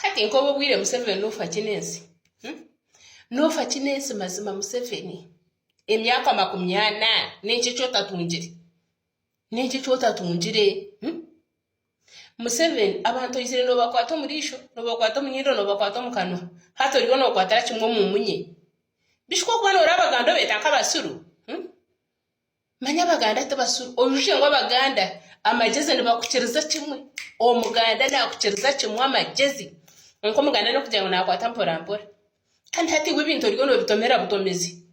hati nkobo bwire Museveni no fakinensi no fakinensi mazima Museveni emyaka 80 n'ekyo chotatungire Museveni abantu izire no bakwata murisho no bakwata munyindo no bakwata mukano hato rigo no kwatara kimwe mu munye bishiko kubana urabaganda betanka basuru manya baganda tabasuru ojuje ngo abaganda amageze ne bakukiriza kimwe omuganda nakukiriza kimwe amagezi nko muganda no kugira ngo nakwata mpora kandi hati wibintu rigo no bitomera butomezi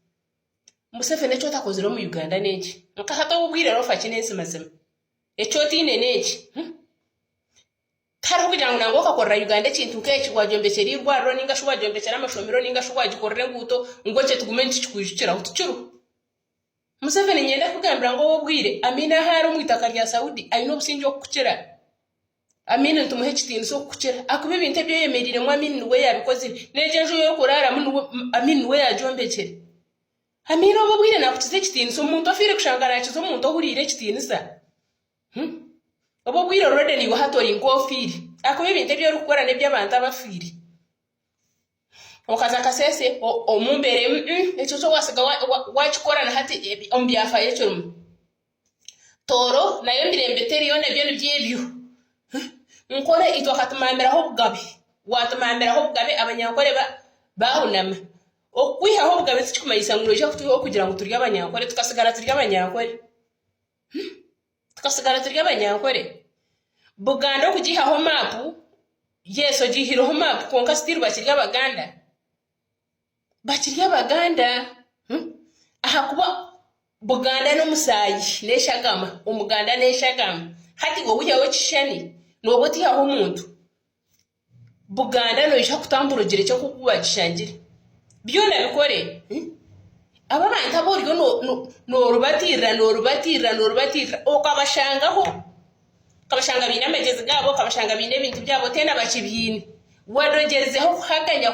Museveni cyo takozero mu Uganda neki nka hato ubwire ro fakinensi mazima echo tine neki Karo kugira ngo nango kakora Uganda kintu keke wajombekera irwaro ninga shuwa jombekera amashomero ninga shuwa gikorere nguto ngo cyo tugume ntikikwijukira utucuru Museveni nyenda kugambira ngo wobwire Amina hari mu itaka rya Saudi ayino obusinjo kukira Amina ntumuhe kitini so kukira akubi binte byo yemerire mu Amina we yabikoze nejejo yo kurara mu Amina we yajombekera Amina wobwire nakukize kitini so muntu afire kushangara kizo muntu ohurire kitini sa Obo bwire rode ni wahatori ngofiri akubi binte byo rukora ne by'abantu abafiri Okaza kasese omumbere echo cyo wasiga wachikora na hati ombyafa yecho Toro nayo mbirembeteri yone byo byebyo nkore itwa katumambira ho bugabe watumambira ho bugabe abanyankore bahunama okwiha ho bugabe tsikumayisa nguroje kugira ngo turya abanyankore tukasigara turya abanyankore Buganda kujiha ho mapu yeso jihiro ho mapu konka still bakirya baganda aha kuba Buganda no musayi neshagama umuganda neshagama hati ngo buyawe kishani no boti ha umuntu Buganda no isha kutamburugire cyo kukubakishangire byona bikore aba bantu aboriyo no rubatira kabashanga bine amagezi gabo kabashanga bine bintu byabo tena bakibyine wadogerezeho kuhaganya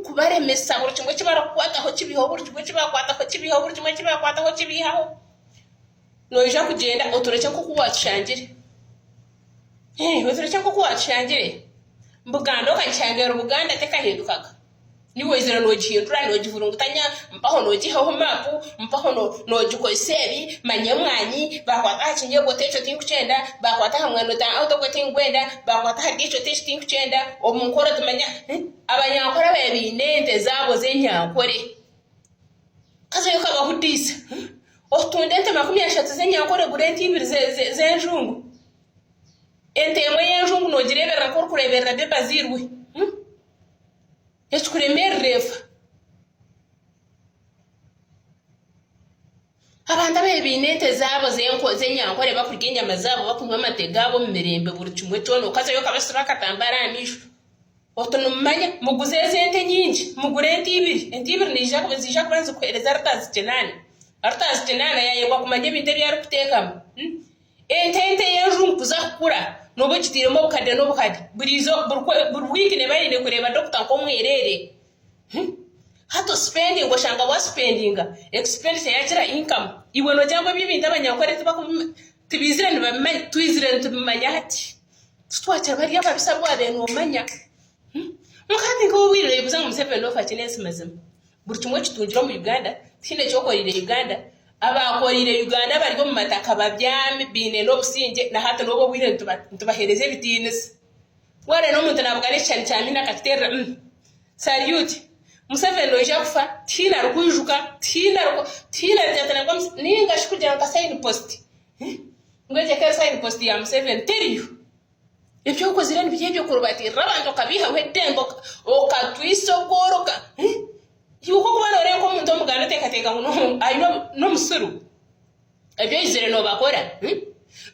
kubaremesa buri kimwe kibarakwataho kibiho buri kimwe kibakwataho kibiho buri kimwe kibakwataho kibihaho noija kugenda otureke ko kuwatshangire otureke ko kuwatshangire Buganda okachangera Buganda tekahindukaga niwe izira nogihindura nogivurungutanya mpaho nogihaho mapu mpaho nogikosebi manyamwanyi bakwata kinye gotecho tinkucenda bakwata hamwe ta auto gotingwenda bakwata hagicho tinkucenda omunkora tumanya abanyankora bebinente zabo zenyankore kazo yoka bahudisa otundente 30 zenyankore gurenti ibiri zenjungu entemwe yenjungu nogirebera ko kureberera bebazirwe Eskuremerrefa Abanda bebinete zabo zenyankore bakurya mazabo bakunywa amategabo mu mirembe buri kimwe cyono ukaza yo kabasura katambara amisho otonumanya muguzeze ente nyingi mugurenti ibiri nija kubizija kubanza kwereza artazi tenana yayegwa kumanye binte byari kutekamo ente yenjungu kuzakura Nobo kitiremo bukade no bukade burizo burwiki ne bari ne kureba doctor ko mwerere hato spending ngo shanga wa spendinga expenditure yakira income iwe no cyangwa bibinda abanyankore tubizire ntibamenye twizire ntibimanya hati twatira bari ababisabwa abantu bamanya mukandi ngo wire yibuza ngo Museveni no fakinensi mazima buri kimwe kitungira mu Uganda tinde cyo korire Uganda abakorire Uganda bari mu mataka babyame bine no businge na hato no bwire ntubahereze bitinese wale no muntu nabugane cyane cyane nakatera salute Museveni oje kufa tina rukujuka tina ryatana kwa ninga shikugira nka sign post ngoje ka sign post ya Museveni teriyo ibyo ukozira nibyo byo kurubatira abantu kabiha wedengo okatwisogoroka yuko kubana ore ko muntu omuganda tekateka ngo ayino no musuru ebyo izere no bakora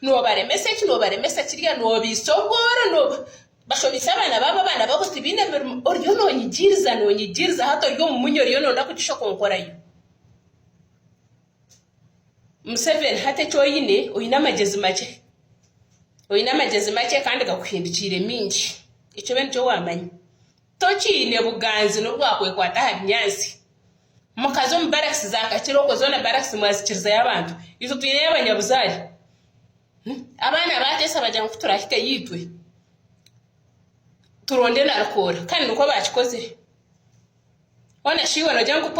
no baremesa kirya no bisogoro no bashobisa abana babo tibine oryo no nyigiriza hato ryo mu munyo ryo no ndakucisha konkorayo Museveni hate cyoyine oyina amagezi make kandi gakuhindukire mingi icyo bene cyo wamanya Tochine buganzi no bwakwekwata habinyansi mukazo mu barracks zakakiro ko zona barracks mwazikiriza y'abantu izo tuyine y'abanyabuzari abana batesa bajya kuturahika yitwe turonde narukora kandi nuko bakikoze ona shiwana jangu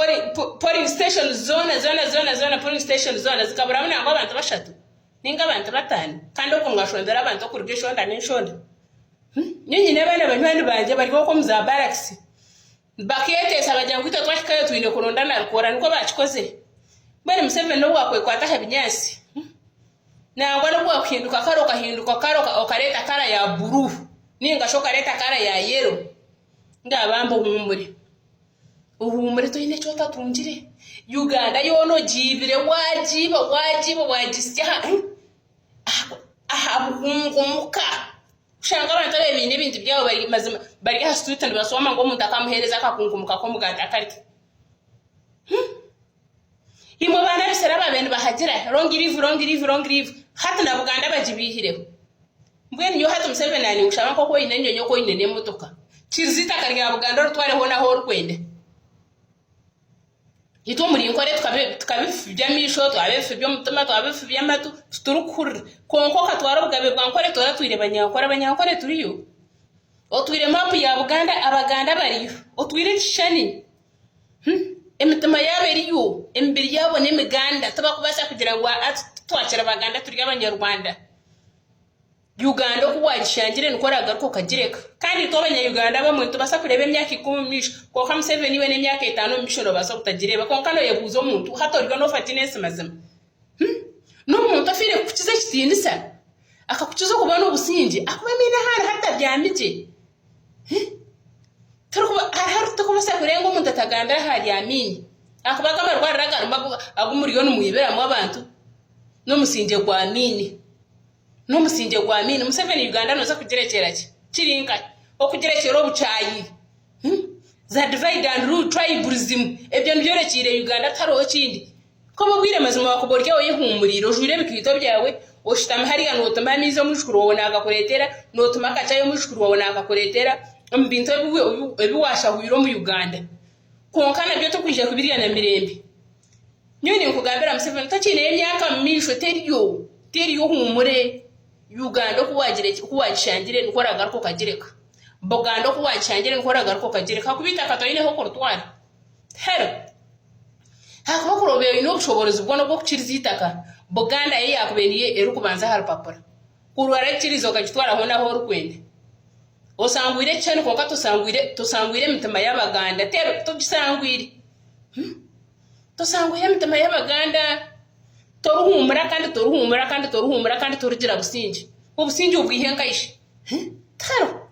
polling station zona polling station zona zikabura muna ngo abantu bashatu ninga abantu batanu kandi uko mwashondera abantu okurige shonda n'inshonda nyinyi n'abana banywani banje bari ko mza barracks bakiyetesa bajangu ito twashikayo twine kuronda narukora niko bakikoze bane Museveni no wakwe kwata habinyasi nangwa no bwakuhinduka karoka okareta kara ya buru ninga shoka reta kara ya yero ngabamba uhumure to ine chota tunjire Uganda yono jibire wajisya ahabungumuka shanga abantu bebine ibintu byabo bari mazima bari hasituta basoma ngo umuntu akamuhereza akakungumuka ko muganda akarike imo bana bisera babene bahagira long live hata na Buganda bajibihireho mbweni yo hata Museveni ani ushaka ko ine nyonyo ko ine nemotoka Kizita kariya Buganda rutwareho naho rwende ito muri nkore tukabifibya misho twabifibya mutama twabifibya matu turukurira konko katwara bugabe bwankore tora abanyankore turiyo otwire map ya Buganda abaganda bariyo otwire kishani emitama yaberiyo embiri yabo n'imiganda tabakubasha kugira ngo twakira abaganda turi abanyarwanda Uganda kuwajishangire nkoraga ko kagireka kandi tobanya Uganda bamwe tubasa kureba emyaka 10 misho ko ka Museveni we n'emyaka 5 misho no basa kutagireba ko kano yebuzo umuntu hatorwa no fatinesi mazima no muntu afire kukiza kitindisa akakukiza kubana ubusinje akubamina hata byamije turuko haruto kubasa kurenga umuntu ataganda hari yamini akubaga amarwaraga agumuriyoni muyibera mu abantu no musinje kwa amini Museveni Uganda noza kugerekera kirinka okugerekera obucayi za divide and rule tribalism ebyo ndyerekire Uganda taro kindi ko mubwire mazima bakuborya oyihumuriro jure bikito byawe oshitama hari ya notuma mizo mushukuru wona akakuretera notuma kacayo mushukuru wona akakuretera mbinto ebiwasha huiro mu Uganda konkana byo tukwije kubiriya na mirembe nyoni nkugambira Museveni takine emyaka misho teriyo humure Uganda kuwajishangire nkoraga ko kagireka Buganda kuwajishangire nkoraga ko kagireka kubita katoyine ho korutwara hero hakaba kurobeye no bushobozi bwo no kukiriza Buganda ye yakubeniye erukubanza harupapura kurwara kirizo kagitwara ho naho rukwende osangwire cyane ko tusangwire mitima y'abaganda tero tugisangwire tusangwire mitima y'abaganda toruhumura kandi torugira businji ubwihenga ishi taro